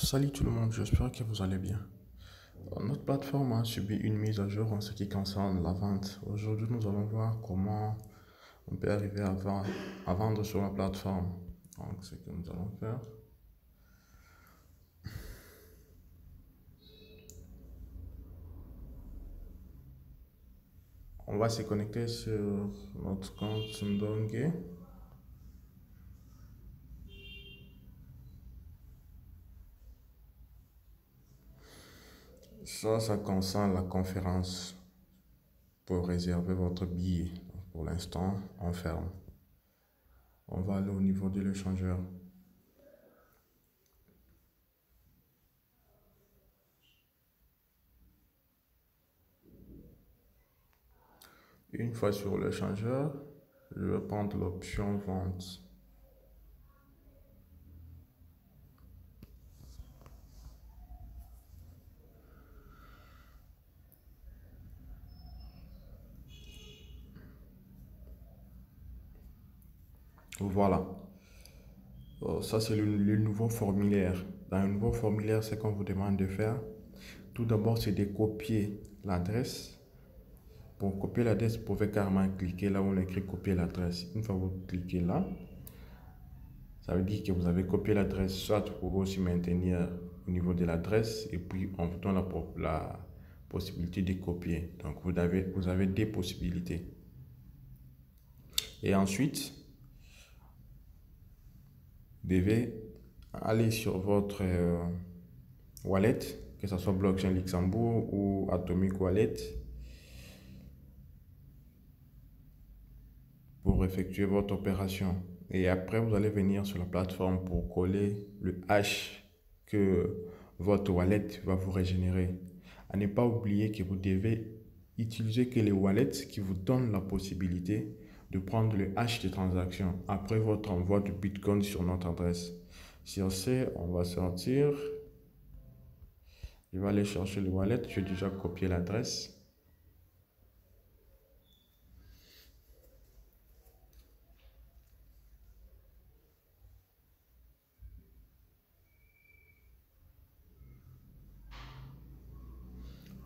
Salut tout le monde, j'espère que vous allez bien. Notre plateforme a subi une mise à jour en ce qui concerne la vente. Aujourd'hui, nous allons voir comment on peut arriver à vendre sur la plateforme. Donc, ce que nous allons faire, on va se connecter sur notre compte Ndonge. Ça concerne la conférence pour réserver votre billet. Pour l'instant, on ferme. On va aller au niveau de l'échangeur. Une fois sur l'échangeur, je vais prendre l'option vente. Voilà. Ça, c'est le nouveau formulaire. Dans le nouveau formulaire, ce qu'on vous demande de faire, tout d'abord, c'est de copier l'adresse. Pour copier l'adresse, vous pouvez carrément cliquer là où on écrit copier l'adresse. Une fois que vous cliquez là, ça veut dire que vous avez copié l'adresse. Soit vous pouvez aussi maintenir au niveau de l'adresse et puis on vous donne la possibilité de copier. Donc, vous avez deux possibilités. Et ensuite, vous devez aller sur votre wallet, que ce soit Blockchain Luxembourg ou Atomic Wallet, pour effectuer votre opération. Et après, vous allez venir sur la plateforme pour coller le hash que votre wallet va vous régénérer. À ne pas oublier que vous devez utiliser que les wallets qui vous donnent la possibilité de prendre le hash de transaction après votre envoi de Bitcoin sur notre adresse. Sur ce, on va sortir. Je vais aller chercher le wallet. J'ai déjà copié l'adresse.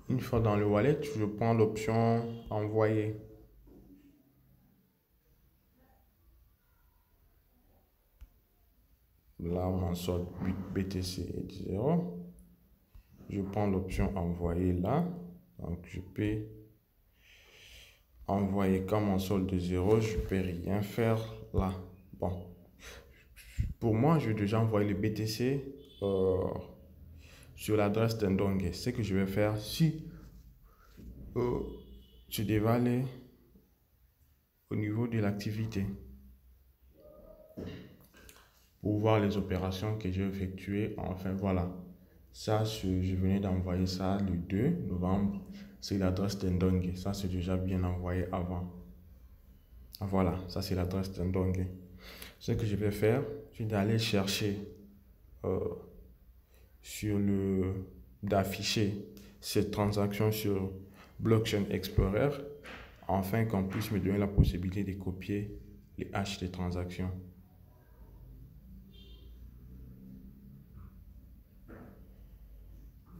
Une fois dans le wallet, je prends l'option envoyer. Là, mon solde BTC est 0. Je prends l'option envoyer là. Donc, je peux envoyer comme mon solde de 0. Je ne peux rien faire là. Bon. Pour moi, je vais déjà envoyer le BTC sur l'adresse d'Ndonge. Ce que je vais faire, si je devais aller au niveau de l'activité pour voir les opérations que j'ai effectuées. Enfin, voilà. Ça, je venais d'envoyer ça le 2 novembre. C'est l'adresse d'Ndonge. Ça, c'est déjà bien envoyé avant. Voilà, ça, c'est l'adresse d'Ndonge. Ce que je vais faire, c'est d'aller chercher d'afficher cette transaction sur Blockchain Explorer afin qu'on puisse me donner la possibilité de copier les hash des transactions.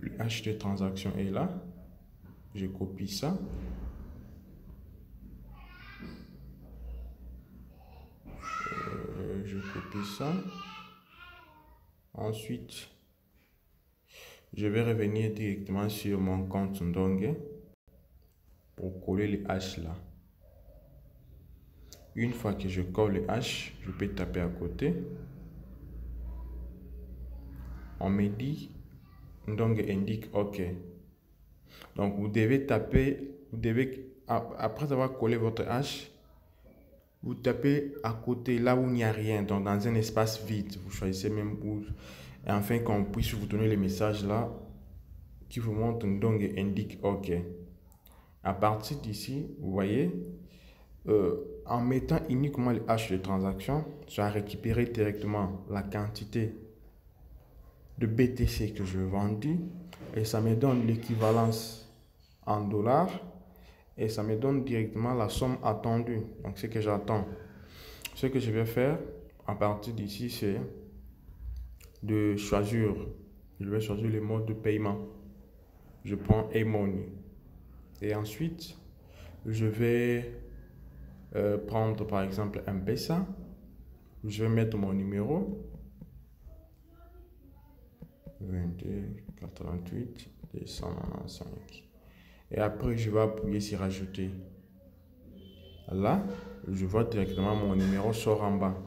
Le hash de transaction est là. Je copie ça. Je copie ça. Ensuite, je vais revenir directement sur mon compte Ndonge pour coller les hash là. Une fois que je colle les hash, je peux taper à côté. On me dit, Ndonge indique OK. Donc, vous devez taper, après avoir collé votre hash, vous tapez à côté là où il n'y a rien, donc dans un espace vide. Vous choisissez même où, et afin qu'on puisse vous donner le message là qui vous montre Ndonge indique OK. À partir d'ici, vous voyez, en mettant uniquement le hash de transaction, ça va récupérer directement la quantité de BTC que je vendis et ça me donne l'équivalence en dollars et ça me donne directement la somme attendue. Donc, ce que j'attends. Ce que je vais faire à partir d'ici, c'est de choisir Je vais choisir le mode de paiement. Je prends eMoney. Et ensuite, je vais prendre par exemple M-Pesa. Je vais mettre mon numéro 22 88 295. Et après, je vais appuyer sur ajouter. Là, je vois directement mon numéro sort en bas.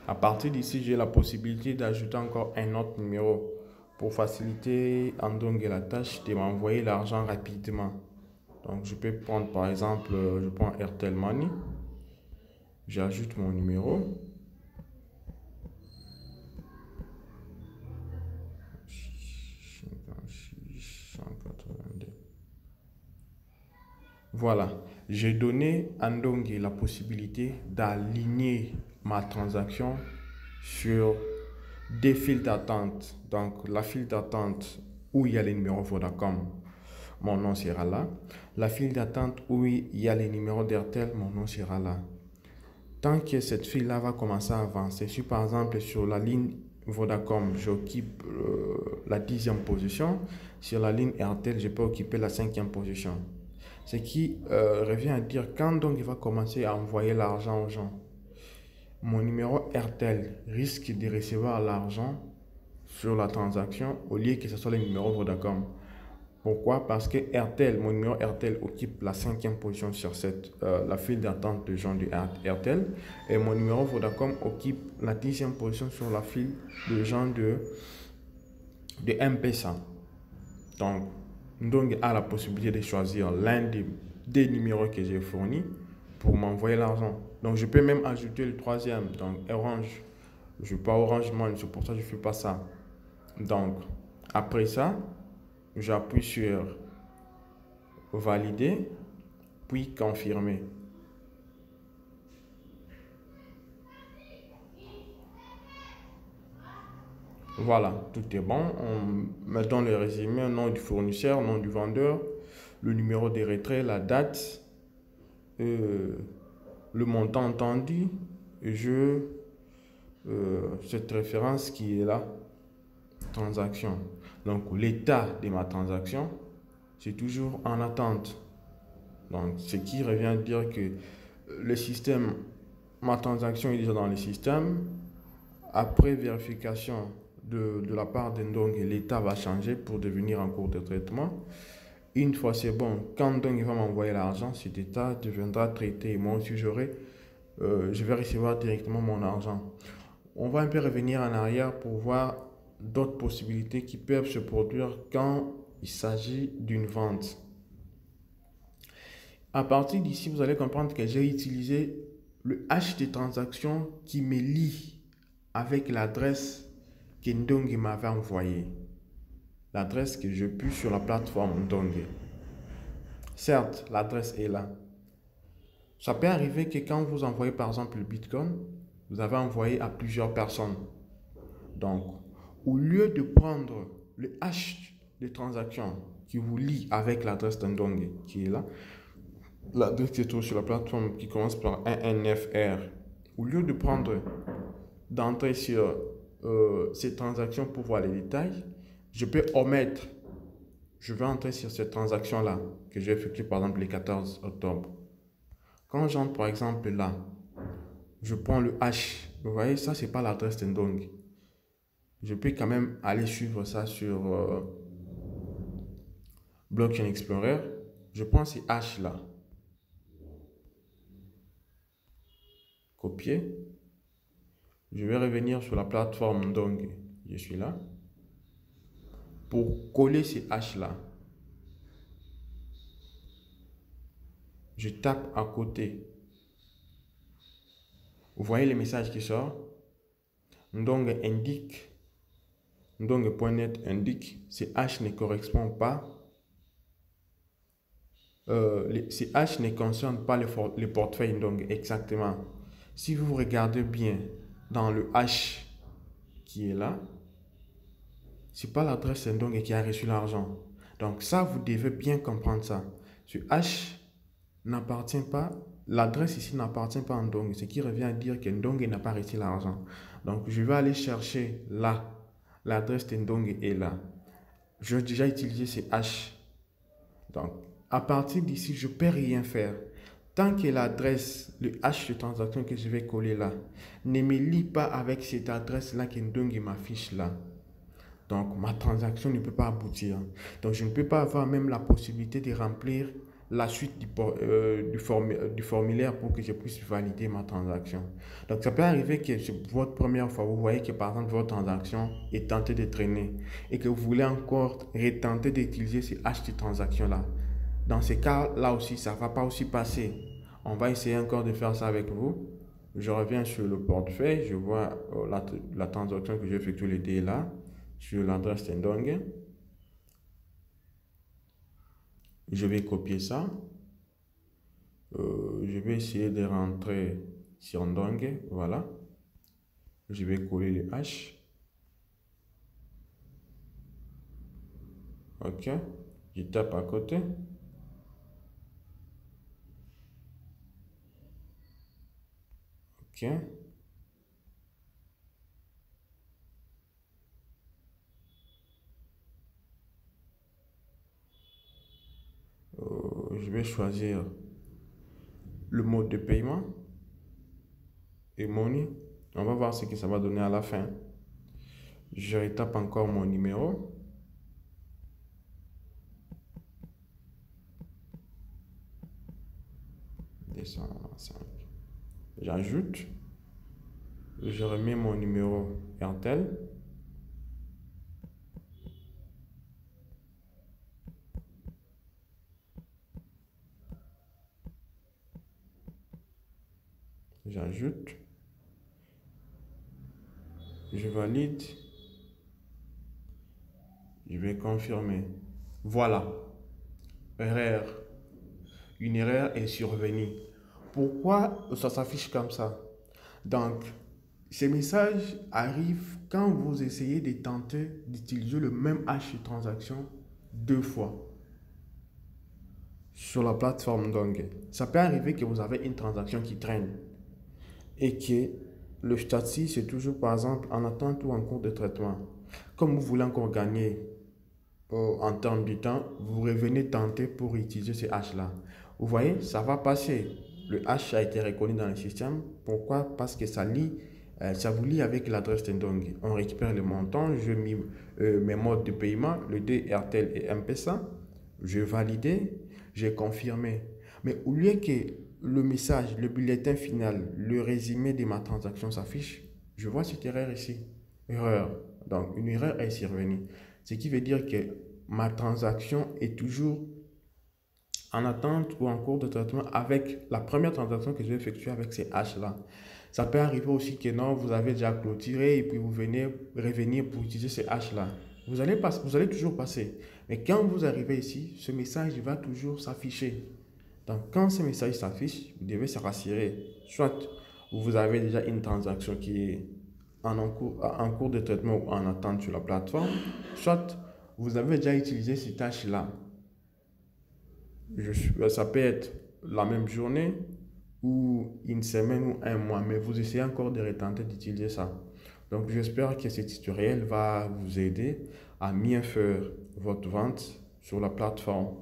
À partir d'ici, j'ai la possibilité d'ajouter encore un autre numéro pour faciliter Andong la tâche de m'envoyer l'argent rapidement. Donc, je peux prendre par exemple, je prends Airtel Money. J'ajoute mon numéro. Voilà, j'ai donné à Ndongue la possibilité d'aligner ma transaction sur des files d'attente. Donc, la file d'attente où il y a les numéros Vodacom, mon nom sera là. La file d'attente où il y a les numéros d'Airtel, mon nom sera là. Tant que cette file-là va commencer à avancer, si par exemple sur la ligne Vodacom, j'occupe la 10e position, sur la ligne Airtel, je peux occuper la 5e position. Ce qui revient à dire quand donc il va commencer à envoyer l'argent aux gens, mon numéro Airtel risque de recevoir l'argent sur la transaction au lieu que ce soit le numéro Vodacom. Pourquoi? Parce que Airtel, mon numéro Airtel occupe la 5e position sur la file d'attente de gens de Airtel et mon numéro Vodacom occupe la 10e position sur la file de gens de M-Pesa. Donc, Ndongue a la possibilité de choisir l'un des numéros que j'ai fournis pour m'envoyer l'argent. Donc, je peux même ajouter le 3e, donc Orange. Je n'ai pas Orange Money, c'est pour ça que je ne fais pas ça. Donc, après ça, j'appuie sur valider, puis confirmer. Voilà, tout est bon. On met dans le résumé nom du fournisseur, nom du vendeur, le numéro de retrait, la date, le montant entendu, cette référence qui est là, transaction. Donc l'état de ma transaction, c'est toujours en attente. Donc ce qui revient à dire que le système, ma transaction est déjà dans le système. Après vérification de la part d'Ndong, l'état va changer pour devenir en cours de traitement. Une fois c'est bon, quand Ndong va m'envoyer l'argent, cet état deviendra traité. Moi aussi, je vais recevoir directement mon argent. On va un peu revenir en arrière pour voir d'autres possibilités qui peuvent se produire quand il s'agit d'une vente. À partir d'ici, vous allez comprendre que j'ai utilisé le hash de transaction qui me lie avec l'adresse que Ndongue m'avait envoyée. L'adresse que je puis sur la plateforme Ndongue. Certes, l'adresse est là. Ça peut arriver que quand vous envoyez par exemple le Bitcoin, vous avez envoyé à plusieurs personnes. Donc, au lieu de prendre le hash de transaction qui vous lie avec l'adresse d'Ndongue qui est là, l'adresse qui se trouve sur la plateforme qui commence par 1NFR, au lieu de d'entrer sur ces transactions pour voir les détails, je peux omettre. Je vais entrer sur cette transaction-là que j'ai effectuée par exemple le 14 octobre. Quand j'entre par exemple là, je prends le hash. Vous voyez, ça, c'est pas l'adresse d'Ndongue. Je peux quand même aller suivre ça sur Blockchain Explorer. Je prends ces hash là. Copier. Je vais revenir sur la plateforme Ndongue. Je suis là. Pour coller ces hash là, je tape à côté. Vous voyez le message qui sort. Ndongue indique, Ndongue.net indique, ces hash ne correspondent pas. Ces hash ne concernent pas le portefeuille Ndongue exactement. Si vous regardez bien dans le hash qui est là, c'est pas l'adresse Ndongue qui a reçu l'argent. Donc ça, vous devez bien comprendre ça. Ce hash n'appartient pas, l'adresse ici n'appartient pas à Ndongue, ce qui revient à dire que Ndongue n'a pas reçu l'argent. Donc je vais aller chercher là l'adresse Tendong est là. J'ai déjà utilisé ces hash. Donc, à partir d'ici, je ne peux rien faire. Tant que l'adresse, le hash de transaction que je vais coller là, ne me lie pas avec cette adresse-là que Ndong m'affiche là. Donc, ma transaction ne peut pas aboutir. Donc, je ne peux pas avoir même la possibilité de remplir la suite du formulaire pour que je puisse valider ma transaction. Donc, ça peut arriver que votre première fois, vous voyez que par exemple, votre transaction est tentée de traîner et que vous voulez encore retenter d'utiliser ces hash de transaction-là. Dans ces cas-là aussi, ça ne va pas aussi passer. On va essayer encore de faire ça avec vous. Je reviens sur le portefeuille. Je vois la transaction que j'ai effectuée, le dé là, sur l'adresse Tendong. Je vais copier ça. Je vais essayer de rentrer sur Ndong. Voilà. Je vais coller le H. OK. Je tape à côté. OK. Je vais choisir le mode de paiement et money. On va voir ce que ça va donner à la fin. Je retape encore mon numéro. J'ajoute. Je remets mon numéro Airtel. J'ajoute. Je valide. Je vais confirmer. Voilà. Erreur. Une erreur est survenue. Pourquoi ça s'affiche comme ça? Donc, ces messages arrivent quand vous essayez de tenter d'utiliser le même hash de transaction deux fois sur la plateforme Ndong. Ça peut arriver que vous avez une transaction qui traîne et que le statut c'est toujours par exemple en attente ou en cours de traitement. Comme vous voulez encore gagner en termes de temps, vous revenez tenter pour utiliser ce hash là. Vous voyez, ça va passer. Le hash a été reconnu dans le système. Pourquoi? Parce que ça vous lie avec l'adresse Tendong. On récupère le montant, je mets mes modes de paiement, le D, Airtel et M-Pesa. Je valide, j'ai confirmé. Mais au lieu que le message, le bulletin final, le résumé de ma transaction s'affiche, je vois cette erreur ici. Erreur. Donc, une erreur est survenue. Ce qui veut dire que ma transaction est toujours en attente ou en cours de traitement avec la première transaction que je vais effectuer avec ces hash-là. Ça peut arriver aussi que non, vous avez déjà clôturé et puis vous venez revenir pour utiliser ces hash-là. Vous allez toujours passer. Mais quand vous arrivez ici, ce message va toujours s'afficher. Donc, quand ce message s'affiche, vous devez se rassurer. Soit vous avez déjà une transaction qui est en cours de traitement ou en attente sur la plateforme, soit vous avez déjà utilisé ces tâches-là. Ça peut être la même journée ou une semaine ou un mois, mais vous essayez encore de retenter d'utiliser ça. Donc, j'espère que ce tutoriel va vous aider à mieux faire votre vente sur la plateforme.